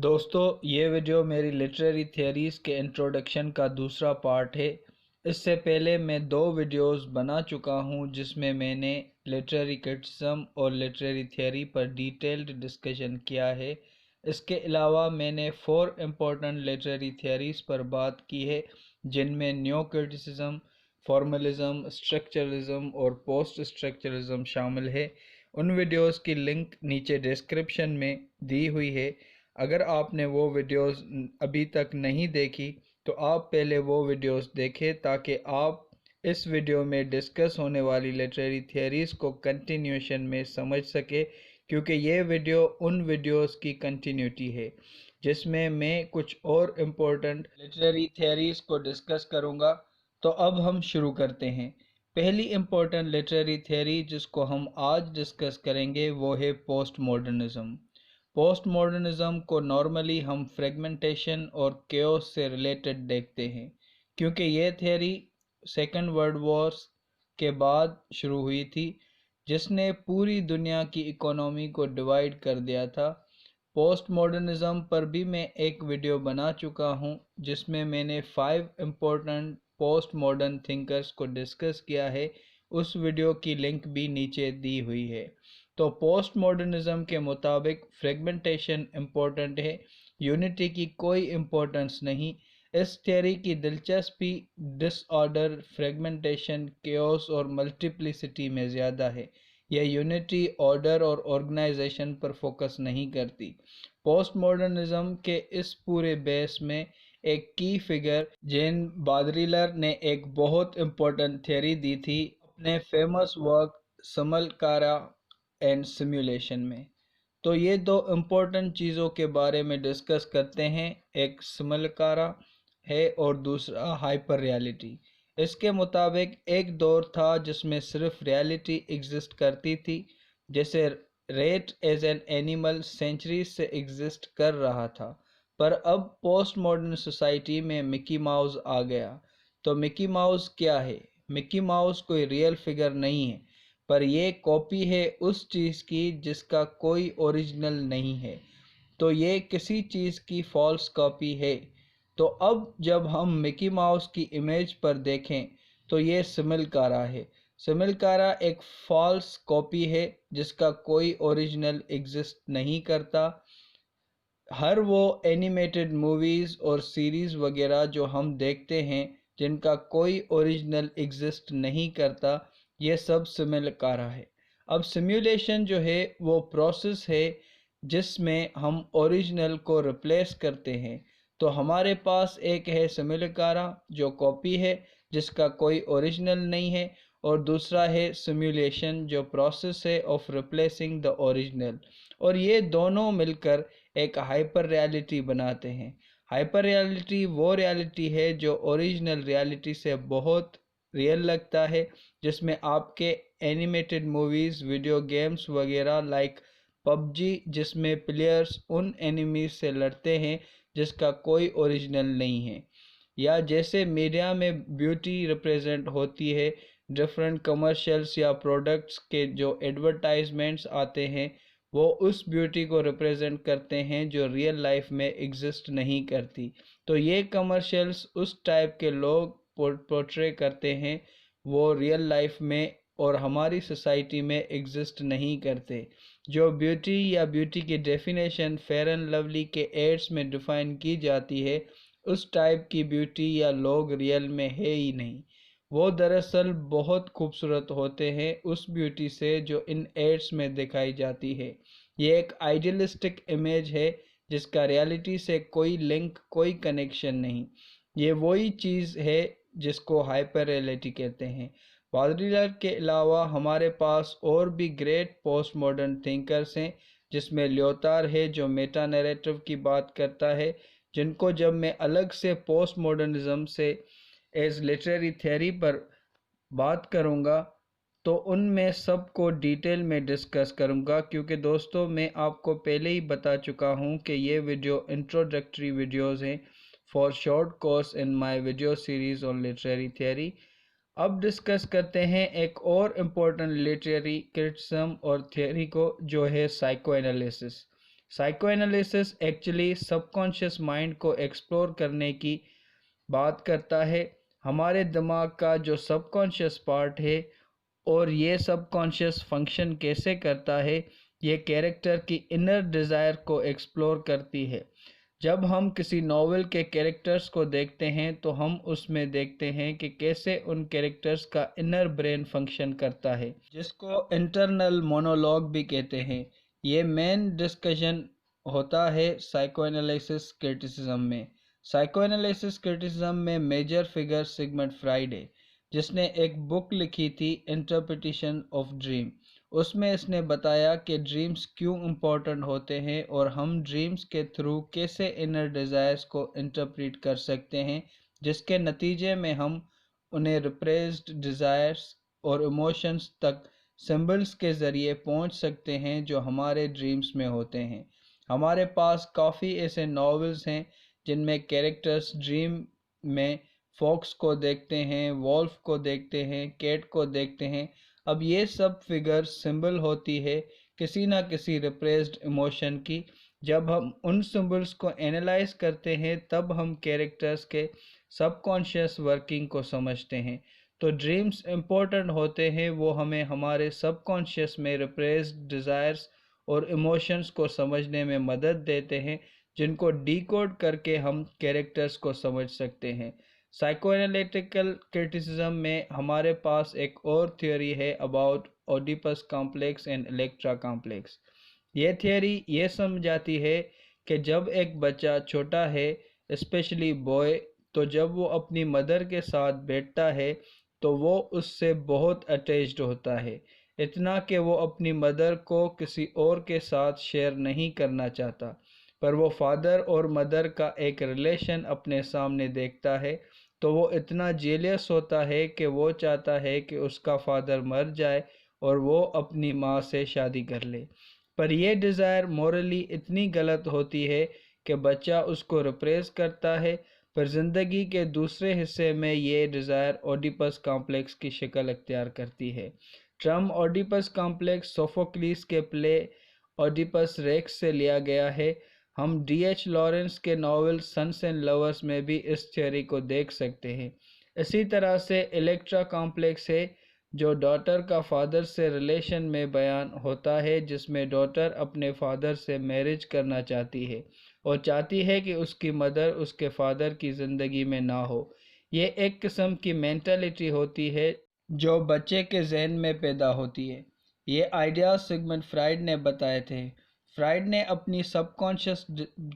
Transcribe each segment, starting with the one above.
دوستو یہ ویڈیو میری لٹریری تھیوریز کے انٹروڈکشن کا دوسرا پارٹ ہے۔ اس سے پہلے میں 2 ویڈیوز بنا چکا ہوں جس میں میں نے لٹریری کرٹیسزم اور لٹریری تھیوری پر ڈیٹیلڈ ڈسکشن کیا ہے۔ اس کے علاوہ میں نے 4 امپورٹنٹ لٹریری تھیوریز پر بات کی ہے جن میں نیو کرٹیسزم، فارملزم، اسٹرکچرلزم اور پوسٹ اسٹرکچرلزم شامل ہے۔ ان ویڈیوز کی لنک نیچے ڈسکرپشن میں دی ہوئی ہے۔ اگر آپ نے وہ ویڈیوز ابھی تک نہیں دیکھی تو آپ پہلے وہ ویڈیوز دیکھیں تاکہ آپ اس ویڈیو میں ڈسکس ہونے والی لٹریری تھیوریز کو کنٹینیوشن میں سمجھ سکے، کیونکہ یہ ویڈیو ان ویڈیوز کی کنٹینیوٹی ہے جس میں کچھ اور امپورٹنٹ لٹریری تھیوریز کو ڈسکس کروں گا۔ تو اب ہم شروع کرتے ہیں۔ پہلی امپورٹنٹ لٹریری تھیوری جس کو ہم آج ڈسکس کریں گے وہ ہے پوسٹ ماڈرنزم۔ پوسٹ ماڈرنزم کو نارملی ہم فریگمنٹیشن اور کیوس سے ریلیٹڈ دیکھتے ہیں، کیونکہ یہ تھیوری سیکنڈ ورلڈ وار کے بعد شروع ہوئی تھی جس نے پوری دنیا کی اکانومی کو ڈیوائیڈ کر دیا تھا۔ پوسٹ ماڈرنزم پر بھی میں ایک ویڈیو بنا چکا ہوں جس میں نے 5 امپورٹنٹ پوسٹ ماڈرن تھنکرز کو ڈسکس کیا ہے۔ اس ویڈیو کی لنک بھی نیچے دی ہوئی ہے۔ تو پوسٹ ماڈرنزم کے مطابق فریگمنٹیشن امپورٹنٹ ہے، یونٹی کی کوئی امپورٹنس نہیں۔ اس تھیوری کی دلچسپی ڈس آرڈر، فریگمنٹیشن، کیوس اور ملٹیپلیسٹی میں زیادہ ہے۔ یہ یونٹی، آرڈر اور آرگنائزیشن پر فوکس نہیں کرتی۔ پوسٹ ماڈرنزم کے اس پورے بیس میں ایک کی فگر جین بادریلر نے ایک بہت امپورٹنٹ تھیوری دی تھی اپنے فیمس ورک سملکارا اینڈ سیمولیشن میں۔ تو یہ 2 امپورٹنٹ چیزوں کے بارے میں ڈسکس کرتے ہیں، ایک سملکارا ہے اور دوسرا ہائپر ریالٹی۔ اس کے مطابق ایک دور تھا جس میں صرف ریالٹی ایگزسٹ کرتی تھی، جیسے rate as an animal centuries سے ایگزسٹ کر رہا تھا، پر اب پوسٹ ماڈرن سوسائٹی میں مکی ماؤس آ گیا۔ تو مکی ماؤس کیا ہے؟ مکی ماؤس کوئی ریئل فگر نہیں ہے، پر یہ کاپی ہے اس چیز کی جس کا کوئی اوریجنل نہیں ہے، تو یہ کسی چیز کی فالس کاپی ہے۔ تو اب جب ہم مکی ماؤس کی امیج پر دیکھیں تو یہ سملکارا ہے۔ سملکارا ایک فالس کاپی ہے جس کا کوئی اوریجنل ایگزسٹ نہیں کرتا۔ ہر وہ اینیمیٹڈ موویز اور سیریز وغیرہ جو ہم دیکھتے ہیں جن کا کوئی اوریجنل ایگزسٹ نہیں کرتا، یہ سب سملکارا ہے۔ اب سیمولیشن جو ہے وہ پروسیس ہے جس میں ہم اوریجنل کو ریپلیس کرتے ہیں۔ تو ہمارے پاس ایک ہے سملکارا جو کاپی ہے جس کا کوئی اوریجنل نہیں ہے، اور دوسرا ہے سیمولیشن جو پروسیس ہے آف ریپلیسنگ دا اوریجنل، اور یہ دونوں مل کر ایک ہائپر ریالٹی بناتے ہیں۔ ہائپر ریالٹی وہ ریالٹی ہے جو اوریجنل ریالٹی سے بہت ریئل لگتا ہے، جس میں آپ کے اینیمیٹڈ موویز، ویڈیو گیمز وغیرہ لائک پب جی، جس میں پلیئرز ان اینیمیز سے لڑتے ہیں جس کا کوئی اوریجنل نہیں ہے، یا جیسے میڈیا میں بیوٹی ریپریزنٹ ہوتی ہے، ڈفرینٹ کمرشلز یا پروڈکٹس کے جو ایڈورٹائزمنٹس آتے ہیں وہ اس بیوٹی کو ریپریزنٹ کرتے ہیں جو ریئل لائف میں ایگزسٹ نہیں کرتی۔ تو یہ کمرشلز اس ٹائپ کے لوگ پورٹرے کرتے ہیں وہ ریئل لائف میں اور ہماری سوسائٹی میں ایگزسٹ نہیں کرتے۔ جو بیوٹی یا بیوٹی کی ڈیفینیشن فیئر اینڈ لولی کے ایڈز میں ڈیفائن کی جاتی ہے، اس ٹائپ کی بیوٹی یا لوگ ریئل میں ہے ہی نہیں۔ وہ دراصل بہت خوبصورت ہوتے ہیں اس بیوٹی سے جو ان ایڈز میں دکھائی جاتی ہے۔ یہ ایک آئیڈیلسٹک امیج ہے جس کا ریالٹی سے کوئی لنک، کوئی کنیکشن نہیں۔ یہ وہی چیز ہے جس کو ہائپر ریالٹی کہتے ہیں۔ بادریلر کے علاوہ ہمارے پاس اور بھی گریٹ پوسٹ ماڈرن تھنکرز ہیں، جس میں لیوتار ہے جو میٹا نیریٹو کی بات کرتا ہے، جن کو جب میں الگ سے پوسٹ ماڈرنزم سے ایز لٹریری تھیوری پر بات کروں گا تو ان میں سب کو ڈیٹیل میں ڈسکس کروں گا، کیونکہ دوستو میں آپ کو پہلے ہی بتا چکا ہوں کہ یہ ویڈیو انٹروڈکٹری ویڈیوز ہیں for short course in my video series on literary theory. اب ڈسکس کرتے ہیں ایک اور امپورٹنٹ لٹریری کرٹیسزم اور تھیوری کو، جو ہے psychoanalysis. Psychoanalysis actually subconscious mind کو ایکسپلور کرنے کی بات کرتا ہے، ہمارے دماغ کا جو سب کانشیس پارٹ ہے اور یہ سب کانشیس فنکشن کیسے کرتا ہے، یہ کیریکٹر کی انر ڈیزائر کو ایکسپلور کرتی ہے۔ جب ہم کسی ناول کے کیریکٹرز کو دیکھتے ہیں تو ہم اس میں دیکھتے ہیں کہ کیسے ان کیریکٹرز کا انر برین فنکشن کرتا ہے، جس کو انٹرنل مونولوگ بھی کہتے ہیں۔ یہ مین ڈسکشن ہوتا ہے سائیکو انالیسس کرٹیسزم میں۔ سائیکو انالیسس کرٹیسزم میں میجر فگر سگمنڈ فرائڈ ہے، جس نے ایک بک لکھی تھی انٹرپریٹیشن آف ڈریم۔ اس میں اس نے بتایا کہ ڈریمز کیوں امپورٹنٹ ہوتے ہیں اور ہم ڈریمز کے تھرو کیسے انر ڈیزائرز کو انٹرپریٹ کر سکتے ہیں، جس کے نتیجے میں ہم انہیں ریپریسڈ ڈیزائرز اور ایموشنز تک سمبلز کے ذریعے پہنچ سکتے ہیں جو ہمارے ڈریمز میں ہوتے ہیں۔ ہمارے پاس کافی ایسے ناولز ہیں جن میں کیریکٹرز ڈریم میں فاکس کو دیکھتے ہیں، وولف کو دیکھتے ہیں، کیٹ کو دیکھتے ہیں۔ اب یہ سب فگر سمبل ہوتی ہے کسی نہ کسی ریپریسڈ ایموشن کی۔ جب ہم ان سمبلز کو اینالائز کرتے ہیں تب ہم کیریکٹرز کے سب کانشیس ورکنگ کو سمجھتے ہیں۔ تو ڈریمز امپورٹنٹ ہوتے ہیں، وہ ہمیں ہمارے سب کانشیس میں ریپریسڈ ڈیزائرز اور ایموشنز کو سمجھنے میں مدد دیتے ہیں، جن کو ڈی کوڈ کر کے ہم کیریکٹرز کو سمجھ سکتے ہیں۔ سائیکو انالیٹیکل کرٹیسزم میں ہمارے پاس ایک اور تھیوری ہے about Oedipus complex and Electra complex. یہ تھیوری یہ سمجھاتی ہے کہ جب ایک بچہ چھوٹا ہے، اسپیشلی بوائے، تو جب وہ اپنی مدر کے ساتھ بیٹھتا ہے تو وہ اس سے بہت اٹیچڈ ہوتا ہے، اتنا کہ وہ اپنی مدر کو کسی اور کے ساتھ شیئر نہیں کرنا چاہتا، پر وہ فادر اور مدر کا ایک ریلیشن اپنے سامنے دیکھتا ہے تو وہ اتنا جیلیس ہوتا ہے کہ وہ چاہتا ہے کہ اس کا فادر مر جائے اور وہ اپنی ماں سے شادی کر لے۔ پر یہ ڈیزائر مورلی اتنی غلط ہوتی ہے کہ بچہ اس کو ریپریس کرتا ہے، پر زندگی کے دوسرے حصے میں یہ ڈیزائر اوڈیپس کمپلیکس کی شکل اختیار کرتی ہے۔ ٹرم اوڈیپس کمپلیکس سوفوکلیس کے پلے اوڈیپس ریکس سے لیا گیا ہے۔ ہم ڈی ایچ لارنس کے ناول سنس اینڈ لورس میں بھی اس تھیوری کو دیکھ سکتے ہیں۔ اسی طرح سے الیکٹرا کمپلیکس ہے جو ڈاٹر کا فادر سے ریلیشن میں بیان ہوتا ہے، جس میں ڈاٹر اپنے فادر سے میرج کرنا چاہتی ہے اور چاہتی ہے کہ اس کی مدر اس کے فادر کی زندگی میں نہ ہو۔ یہ ایک قسم کی مینٹلٹی ہوتی ہے جو بچے کے ذہن میں پیدا ہوتی ہے۔ یہ آئیڈیاز سگمنڈ فرائڈ نے بتائے تھے۔ فرائڈ نے اپنی سب کانشیس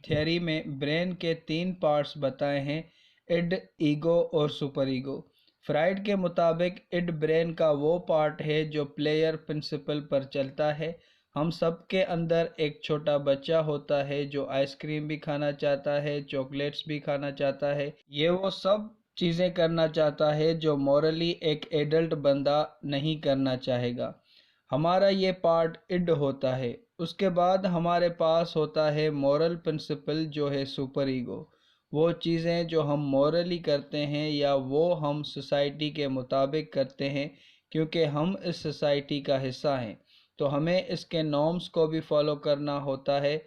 تھیوری میں برین کے 3 پارٹس بتائے ہیں: اڈ، ایگو اور سپر ایگو۔ فرائڈ کے مطابق اڈ برین کا وہ پارٹ ہے جو پلیئر پرنسپل پر چلتا ہے۔ ہم سب کے اندر ایک چھوٹا بچہ ہوتا ہے جو آئس کریم بھی کھانا چاہتا ہے، چاکلیٹس بھی کھانا چاہتا ہے، یہ وہ سب چیزیں کرنا چاہتا ہے جو مورلی ایک ایڈلٹ بندہ نہیں کرنا چاہے گا۔ ہمارا یہ پارٹ اڈ ہوتا ہے۔ اس کے بعد ہمارے پاس ہوتا ہے مورل پرنسپل جو ہے سپر ایگو۔ وہ چیزیں جو ہم مورلی کرتے ہیں یا وہ ہم سوسائٹی کے مطابق کرتے ہیں کیونکہ ہم اس سوسائٹی کا حصہ ہیں، تو ہمیں اس کے نارمز کو بھی فالو کرنا ہوتا ہے۔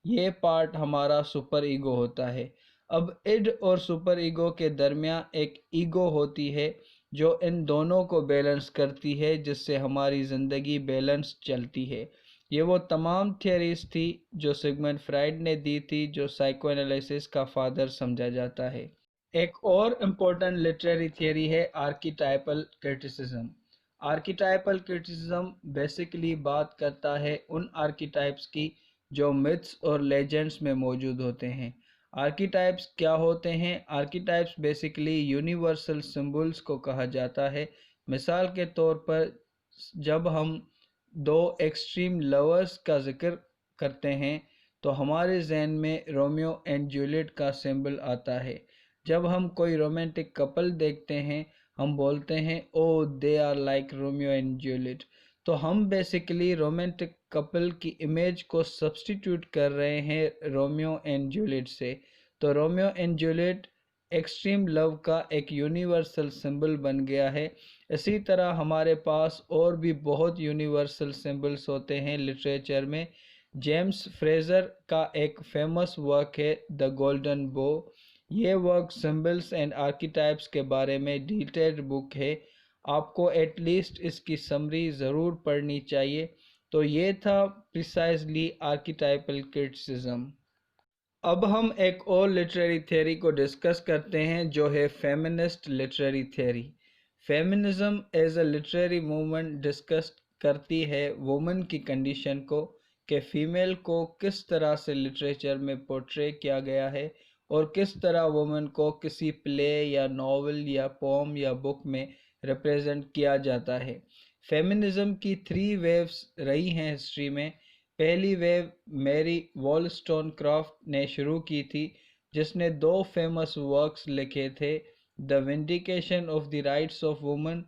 یہ پارٹ ہمارا سپر ایگو ہوتا ہے۔ اب اڈ اور سپر ایگو کے درمیان ایک ایگو ہوتی ہے جو ان دونوں کو بیلنس کرتی ہے، جس سے ہماری زندگی بیلنس چلتی ہے۔ یہ وہ تمام تھیوریز تھی جو سگمنڈ فرائڈ نے دی تھی، جو سائیکو انالیسس کا فادر سمجھا جاتا ہے۔ ایک اور امپورٹنٹ لٹریری تھیوری ہے آرکیٹائپل کرٹیسزم۔ آرکیٹائپل کرٹیسزم بیسیکلی بات کرتا ہے ان آرکیٹائپس کی جو متھس اور لیجنڈز میں موجود ہوتے ہیں۔ آرکیٹائپس کیا ہوتے ہیں؟ آرکیٹائپس بیسیکلی یونیورسل سمبلز کو کہا جاتا ہے۔ مثال کے طور پر جب ہم 2 ایکسٹریم لورز کا ذکر کرتے ہیں تو ہمارے ذہن میں رومیو اینڈ جولیٹ کا سمبل آتا ہے۔ جب ہم کوئی رومانٹک کپل دیکھتے ہیں ہم بولتے ہیں oh they are like Romeo and Juliet, تو ہم بیسیکلی رومانٹک کپل کی امیج کو سبسٹیٹیوٹ کر رہے ہیں رومیو اینڈ جولیٹ سے۔ تو رومیو اینڈ جولیٹ ایکسٹریم لو کا ایک یونیورسل سمبل بن گیا ہے۔ اسی طرح ہمارے پاس اور بھی بہت یونیورسل سمبلز ہوتے ہیں لٹریچر میں، جیمز فریزر کا ایک فیمس ورک ہے دا گولڈن بو۔ یہ ورک سمبلز اینڈ آرکیٹائپس کے بارے میں ڈیٹیلڈ بک ہے، آپ کو ایٹ لیسٹ اس کی سمری ضرور پڑھنی چاہیے۔ تو یہ تھا پریسائزلی آرکیٹائپل کرٹیسزم۔ اب ہم ایک اور لٹریری تھیوری کو ڈسکس کرتے ہیں جو ہے feminist literary theory. Feminism as a literary movement discuss کرتی ہے وومن کی کنڈیشن کو، کہ فیمیل کو کس طرح سے لٹریچر میں پورٹرے کیا گیا ہے اور کس طرح وومن کو کسی پلے یا ناول یا پوم یا بک میں ریپریزنٹ کیا جاتا ہے۔ فیمنزم کی 3 ویوز رہی ہیں ہسٹری میں۔ پہلی ویو میری وولسٹون کرافٹ نے شروع کی تھی، جس نے 2 فیمس ورکس لکھے تھے، the vindication of the rights of woman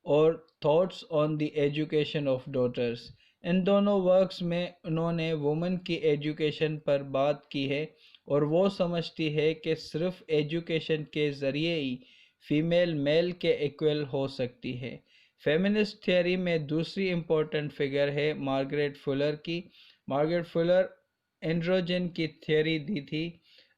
اور thoughts on the education of daughters. ان دونوں ورکس میں انہوں نے وومن کی ایجوکیشن پر بات کی ہے اور وہ سمجھتی ہے کہ صرف ایجوکیشن کے ذریعے ہی فیمیل میل کے ایکول ہو سکتی ہے۔ فیمنسٹ تھیوری میں دوسری امپورٹنٹ فگر ہے مارگریٹ فولر کی۔ مارگریٹ فولر اینڈروجن کی تھیوری دی تھی۔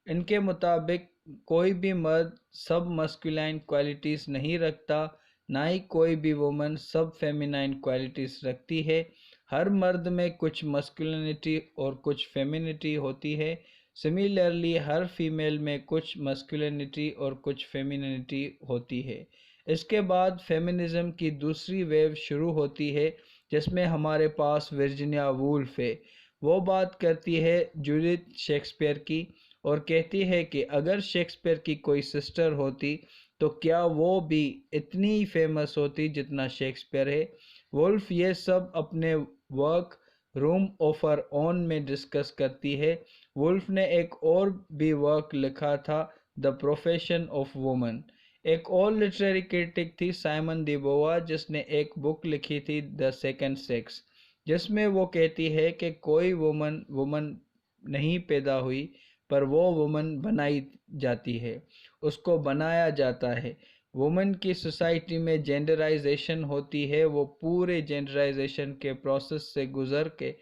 ان کے مطابق کوئی بھی مرد سب مسکولائن کوالٹیز نہیں رکھتا، نہ ہی کوئی بھی وومن سب فیمینائن کوالٹیز رکھتی ہے۔ ہر مرد میں کچھ مسکولینٹی اور کچھ فیمینٹی ہوتی ہے، سملرلی ہر فیمیل میں کچھ مسکولینٹی اور کچھ فیمینٹی ہوتی ہے۔ اس کے بعد فیمنزم کی دوسری ویو شروع ہوتی ہے، جس میں ہمارے پاس ورجینیا وولف ہے۔ وہ بات کرتی ہے جوڈتھ شیکسپیئر کی اور کہتی ہے کہ اگر شیکسپیئر کی کوئی سسٹر ہوتی تو کیا وہ بھی اتنی ہی فیمس ہوتی جتنا شیکسپیئر ہے۔ وولف یہ سب اپنے ورک روم آف ہر اون میں ڈسکس کرتی ہے۔ وولف نے ایک اور بھی ورک لکھا تھا دا پروفیشن آف وومن۔ ایک اور لٹریری کرٹک تھی سائمن دی بووا، جس نے ایک بک لکھی تھی دا سیکنڈ سیکس، جس میں وہ کہتی ہے کہ کوئی وومن نہیں پیدا ہوئی، پر وہ وومن بنائی جاتی ہے، اس کو بنایا جاتا ہے۔ وومن کی سوسائٹی میں جینڈرائزیشن ہوتی ہے، وہ پورے جینڈرائزیشن کے پروسیس سے گزر کے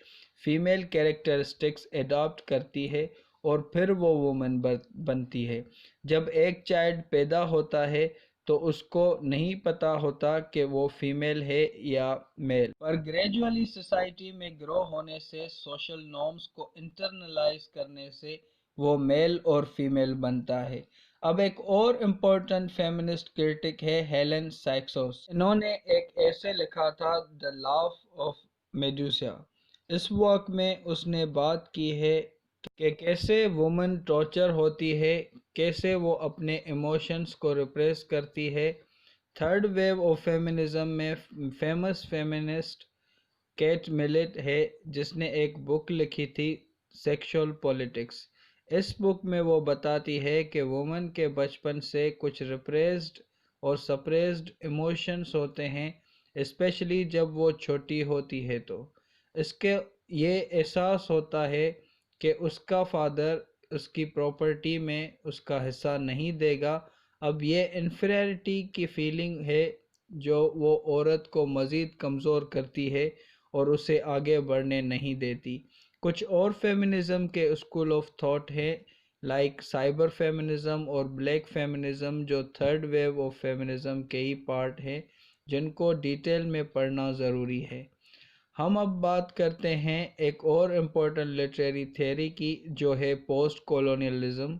فیمیل کیریکٹرسٹکس اڈاپٹ کرتی ہے اور پھر وہ وومن بنتی ہے۔ جب ایک چائلڈ پیدا ہوتا ہے تو اس کو نہیں پتا ہوتا کہ وہ فیمیل ہے یا میل، پر گریجولی سوسائٹی میں گرو ہونے سے، سوشل نارمز کو انٹرنلائز کرنے سے وہ میل اور فیمیل بنتا ہے۔ اب ایک اور امپورٹنٹ فیمنسٹ کرٹک ہے ہیلن سائکسوس۔ انہوں نے ایک ایسے لکھا تھا دا لاف آف میڈوسا۔ اس ورک میں اس نے بات کی ہے کہ کیسے وومن ٹارچر ہوتی ہے، کیسے وہ اپنے ایموشنز کو ریپریس کرتی ہے۔ تھرڈ ویو آف فیمنزم میں فیمس فیمنسٹ کیٹ ملٹ ہے، جس نے ایک بک لکھی تھی سیکشول پولیٹکس۔ اس بک میں وہ بتاتی ہے کہ وومن کے بچپن سے کچھ ریپریسڈ اور سپریسڈ ایموشنز ہوتے ہیں، اسپیشلی جب وہ چھوٹی ہوتی ہے تو اس کے یہ احساس ہوتا ہے کہ اس کا فادر اس کی پراپرٹی میں اس کا حصہ نہیں دے گا۔ اب یہ انفیریٹی کی فیلنگ ہے جو وہ عورت کو مزید کمزور کرتی ہے اور اسے آگے بڑھنے نہیں دیتی۔ کچھ اور فیمنزم کے اسکول آف تھاٹ ہیں لائک سائبر فیمنزم اور بلیک فیمنزم، جو تھرڈ ویو آف فیمنزم کے ہی پارٹ ہیں، جن کو ڈیٹیل میں پڑھنا ضروری ہے۔ ہم اب بات کرتے ہیں ایک اور امپورٹنٹ لٹریری تھیوری کی، جو ہے post colonialism.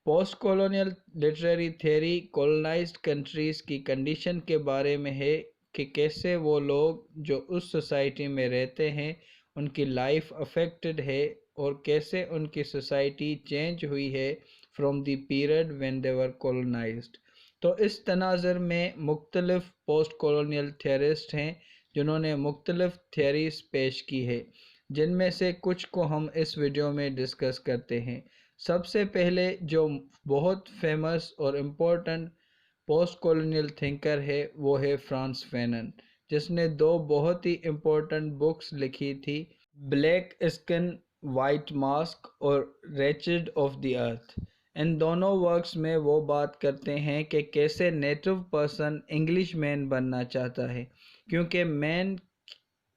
Post colonial literary theory colonized countries کی کنڈیشن کے بارے میں ہے کہ کیسے وہ لوگ جو اس سوسائٹی میں رہتے ہیں ان کی لائف افیکٹڈ ہے اور کیسے ان کی سوسائٹی چینج ہوئی ہے from the period when they were colonized. تو اس تناظر میں مختلف پوسٹ کولونیل تھیورسٹ ہیں جنہوں نے مختلف تھیوریز پیش کی ہے، جن میں سے کچھ کو ہم اس ویڈیو میں ڈسکس کرتے ہیں۔ سب سے پہلے جو بہت فیمس اور امپورٹنٹ پوسٹ کولونیل تھنکر ہے وہ ہے فرانس فینن، جس نے 2 بہت ہی امپورٹنٹ بکس لکھی تھی، بلیک اسکن وائٹ ماسک اور ریچڈ آف دی ارتھ۔ ان دونوں ورکس میں وہ بات کرتے ہیں کہ کیسے نیٹو پرسن انگلش مین بننا چاہتا ہے، کیونکہ مین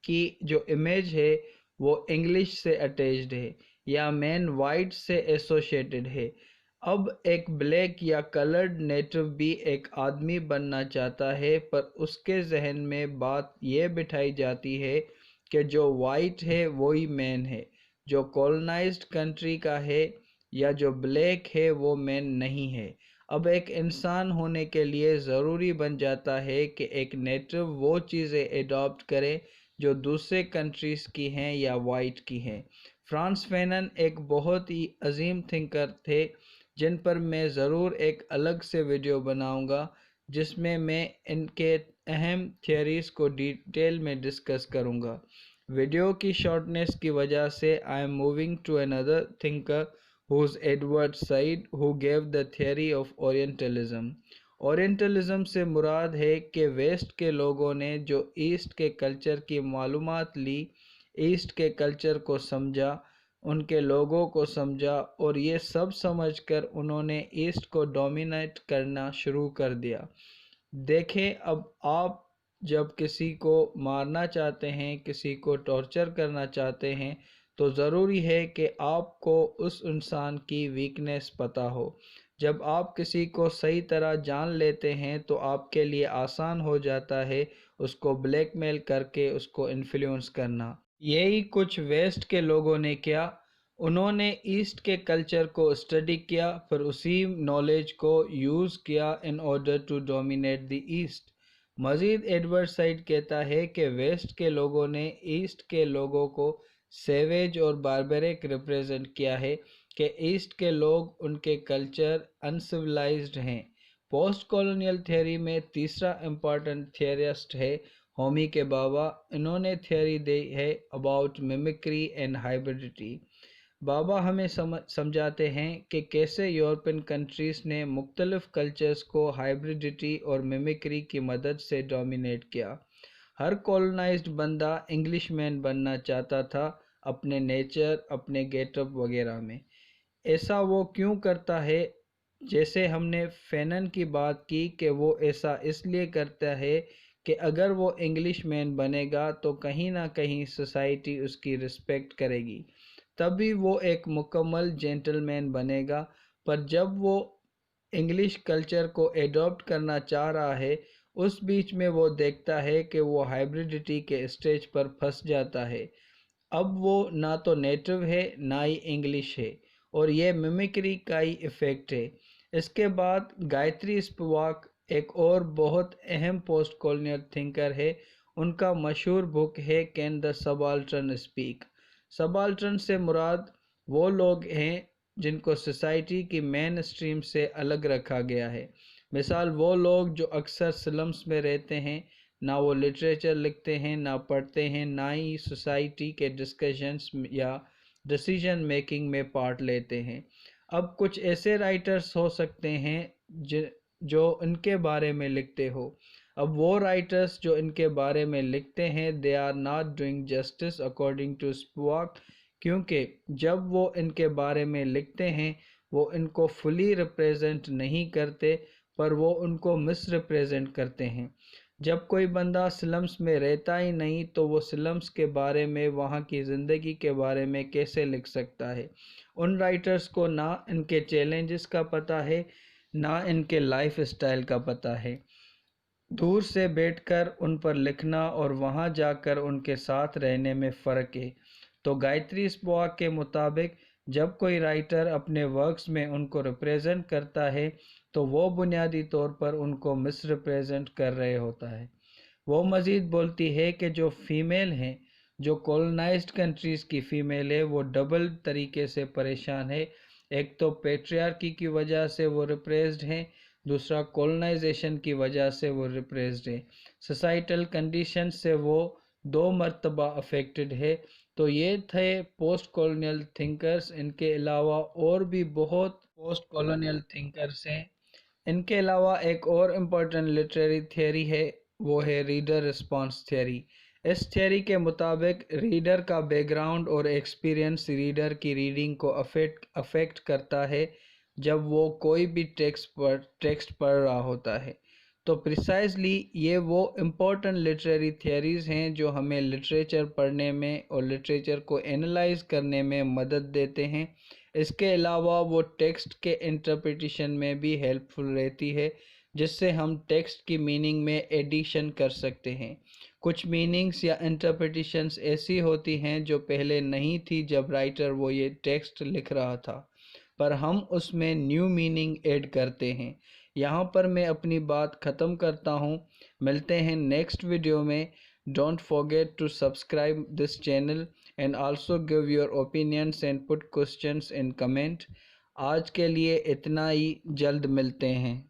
کی جو امیج ہے وہ انگلش سے اٹیچڈ ہے یا مین وائٹ سے ایسوسیٹڈ ہے۔ اب ایک بلیک یا کلرڈ نیٹو بھی ایک آدمی بننا چاہتا ہے، پر اس کے ذہن میں بات یہ بٹھائی جاتی ہے کہ جو وائٹ ہے وہی مین ہے، جو کولونائزڈ کنٹری کا ہے یا جو بلیک ہے وہ مین نہیں ہے۔ اب ایک انسان ہونے کے لیے ضروری بن جاتا ہے کہ ایک نیٹو وہ چیزیں ایڈاپٹ کرے جو دوسرے کنٹریز کی ہیں یا وائٹ کی ہیں۔ فرانس فینن ایک بہت ہی عظیم تھنکر تھے جن پر میں ضرور ایک الگ سے ویڈیو بناؤں گا جس میں ان کے اہم تھیوریز کو ڈیٹیل میں ڈسکس کروں گا۔ ویڈیو کی شارٹنیس کی وجہ سے I am moving to another thinker who's Edward Said who gave the theory of Orientalism۔ اورینٹلزم سے مراد ہے کہ ویسٹ کے لوگوں نے جو ایسٹ کے کلچر کی معلومات لی، ایسٹ کے کلچر کو سمجھا، ان کے لوگوں کو سمجھا اور یہ سب سمجھ کر انہوں نے ایسٹ کو ڈومینیٹ کرنا شروع کر دیا۔ دیکھیں، اب آپ جب کسی کو مارنا چاہتے ہیں، کسی کو ٹارچر کرنا چاہتے ہیں تو ضروری ہے کہ آپ کو اس انسان کی ویکنیس پتہ ہو۔ جب آپ کسی کو صحیح طرح جان لیتے ہیں تو آپ کے لیے آسان ہو جاتا ہے اس کو بلیک میل کر کے اس کو انفلوئنس کرنا۔ یہی کچھ ویسٹ کے لوگوں نے کیا۔ انہوں نے ایسٹ کے کلچر کو اسٹڈی کیا، پھر اسی نالج کو یوز کیا in order to dominate the East. مزید ایڈورڈ سائڈ کہتا ہے کہ ویسٹ کے لوگوں نے ایسٹ کے لوگوں کو سیویج اور باربیرک ریپرزینٹ کیا ہے کہ ایسٹ کے لوگ ان کے کلچر انسیولائزڈ ہیں۔ پوسٹ کولونیل تھیوری میں تیسرا امپورٹنٹ تھیورسٹ ہے ہومی کے بابا۔ انہوں نے تھیوری دی ہے اباؤٹ میمکری اینڈ ہائبرڈیٹی۔ بابا ہمیں سمجھاتے ہیں کہ کیسے یورپین کنٹریز نے مختلف کلچرز کو ہائبرڈیٹی اور میمکری کی مدد سے ڈومینیٹ کیا۔ ہر کولونائزڈ بندہ انگلش مین بننا چاہتا تھا اپنے نیچر، اپنے گیٹ اپ وغیرہ میں۔ ایسا وہ کیوں کرتا ہے؟ جیسے ہم نے فینن کی بات کی کہ وہ ایسا اس لیے کرتا ہے کہ اگر وہ انگلش مین بنے گا تو کہیں نہ کہیں سوسائٹی اس کی رسپیکٹ کرے گی، تبھی وہ ایک مکمل جینٹل مین بنے گا۔ پر جب وہ انگلش کلچر کو ایڈاپٹ کرنا چاہ رہا ہے، اس بیچ میں وہ دیکھتا ہے کہ وہ ہائبرڈیٹی کے اسٹیج پر پھنس جاتا ہے۔ اب وہ نہ تو نیٹو ہے نہ ہی انگلش ہے، اور یہ میمکری کا ہی ایفیکٹ ہے۔ اس کے بعد گایتری اسپواک ایک اور بہت اہم پوسٹ کولونیل تھنکر ہے۔ ان کا مشہور بک ہے کین دا سبالٹرن اسپیک۔ سبالٹرن سے مراد وہ لوگ ہیں جن کو سوسائٹی کی مین اسٹریم سے الگ رکھا گیا ہے۔ مثال وہ لوگ جو اکثر سلمز میں رہتے ہیں، نہ وہ لٹریچر لکھتے ہیں، نہ پڑھتے ہیں، نہ ہی سوسائٹی کے ڈسکشنز یا ڈیسیژن میکنگ میں پارٹ لیتے ہیں۔ اب کچھ ایسے رائٹرز ہو سکتے ہیں جو ان کے بارے میں لکھتے ہو۔ اب وہ رائٹرز جو ان کے بارے میں لکھتے ہیں they are not doing justice according to Spivak، کیونکہ جب وہ ان کے بارے میں لکھتے ہیں وہ ان کو فلی ریپریزنٹ نہیں کرتے، پر وہ ان کو مس ریپریزنٹ کرتے ہیں۔ جب کوئی بندہ سلمز میں رہتا ہی نہیں تو وہ سلمز کے بارے میں، وہاں کی زندگی کے بارے میں کیسے لکھ سکتا ہے؟ ان رائٹرز کو نہ ان کے چیلنجز کا پتہ ہے، نہ ان کے لائف اسٹائل کا پتہ ہے۔ دور سے بیٹھ کر ان پر لکھنا اور وہاں جا کر ان کے ساتھ رہنے میں فرق ہے۔ تو گایتری اسپواک کے مطابق جب کوئی رائٹر اپنے ورکس میں ان کو ریپریزنٹ کرتا ہے تو وہ بنیادی طور پر ان کو مس ریپریزنٹ کر رہے ہوتا ہے۔ وہ مزید بولتی ہے کہ جو فیمیل ہیں، جو کولونائزڈ کنٹریز کی فیمیل ہے، وہ ڈبل طریقے سے پریشان ہے۔ ایک تو پیٹریارکی کی وجہ سے وہ ریپریسڈ ہیں، دوسرا کولونائزیشن کی وجہ سے وہ ریپریسڈ ہے۔ سوسائٹل کنڈیشن سے وہ دو مرتبہ افیکٹڈ ہے۔ تو یہ تھے پوسٹ کولونیل تھنکرز۔ ان کے علاوہ اور بھی بہت پوسٹ کولونیل تھنکرز ہیں۔ ان کے علاوہ ایک اور امپورٹنٹ لٹریری تھیوری ہے، وہ ہے ریڈر رسپانس تھیوری۔ اس تھیوری کے مطابق ریڈر کا بیک گراؤنڈ اور ایکسپیرینس ریڈر کی ریڈنگ کو افیکٹ کرتا ہے جب وہ کوئی بھی ٹیکسٹ پڑھ رہا ہوتا ہے۔ تو پریسائزلی یہ وہ امپورٹنٹ لٹریری تھیوریز ہیں جو ہمیں لٹریچر پڑھنے میں اور لٹریچر کو اینالائز کرنے میں مدد دیتے ہیں۔ اس کے علاوہ وہ ٹیکسٹ کے انٹرپریٹیشن میں بھی ہیلپ فل رہتی ہے، جس سے ہم ٹیکسٹ کی میننگ میں ایڈیشن کر سکتے ہیں۔ کچھ میننگز یا انٹرپریٹیشنز ایسی ہوتی ہیں جو پہلے نہیں تھی جب رائٹر وہ یہ ٹیکسٹ لکھ رہا تھا، پر ہم اس میں نیو میننگ ایڈ کرتے ہیں۔ یہاں پر میں اپنی بات ختم کرتا ہوں۔ ملتے ہیں نیکسٹ ویڈیو میں۔ Don't forget to subscribe this channel and also give your opinions and put questions in comment۔ آج کے لیے اتنا ہی، جلد ملتے ہیں۔